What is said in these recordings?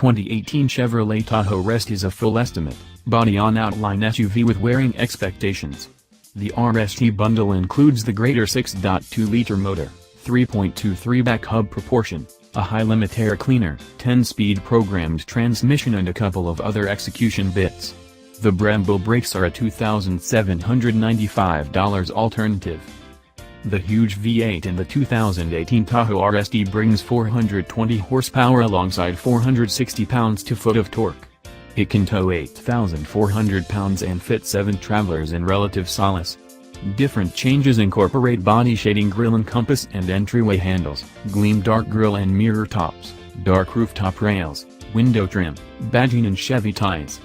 2018 Chevrolet Tahoe RST is a full estimate, body-on-outline SUV with wearing expectations. The RST bundle includes the greater 6.2-liter motor, 3.23 back hub proportion, a high-limit air cleaner, 10-speed programmed transmission and a couple of other execution bits. The Brembo brakes are a $2,795 alternative. The huge V8 in the 2018 Tahoe RST brings 420 horsepower alongside 460 pounds-to-foot of torque. It can tow 8,400 pounds and fit 7 travelers in relative solace. Different changes incorporate body shading, grille encompass and entryway handles, gleam dark grille and mirror tops, dark rooftop rails, window trim, badging and Chevy ties.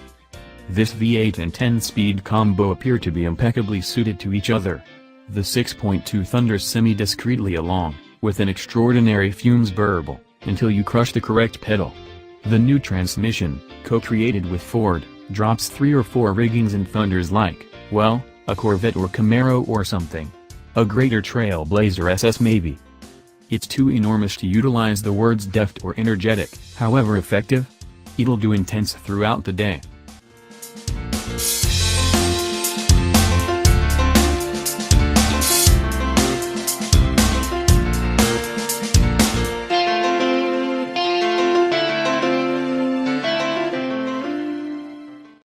This V8 and 10-speed combo appear to be impeccably suited to each other. The 6.2 thunders semi-discreetly along, with an extraordinary fumes burble, until you crush the correct pedal. The new transmission, co-created with Ford, drops 3 or 4 riggings and thunders like, well, a Corvette or Camaro or something. A greater TrailBlazer SS maybe. It's too enormous to utilize the words deft or energetic, however effective. It'll do intense throughout the day.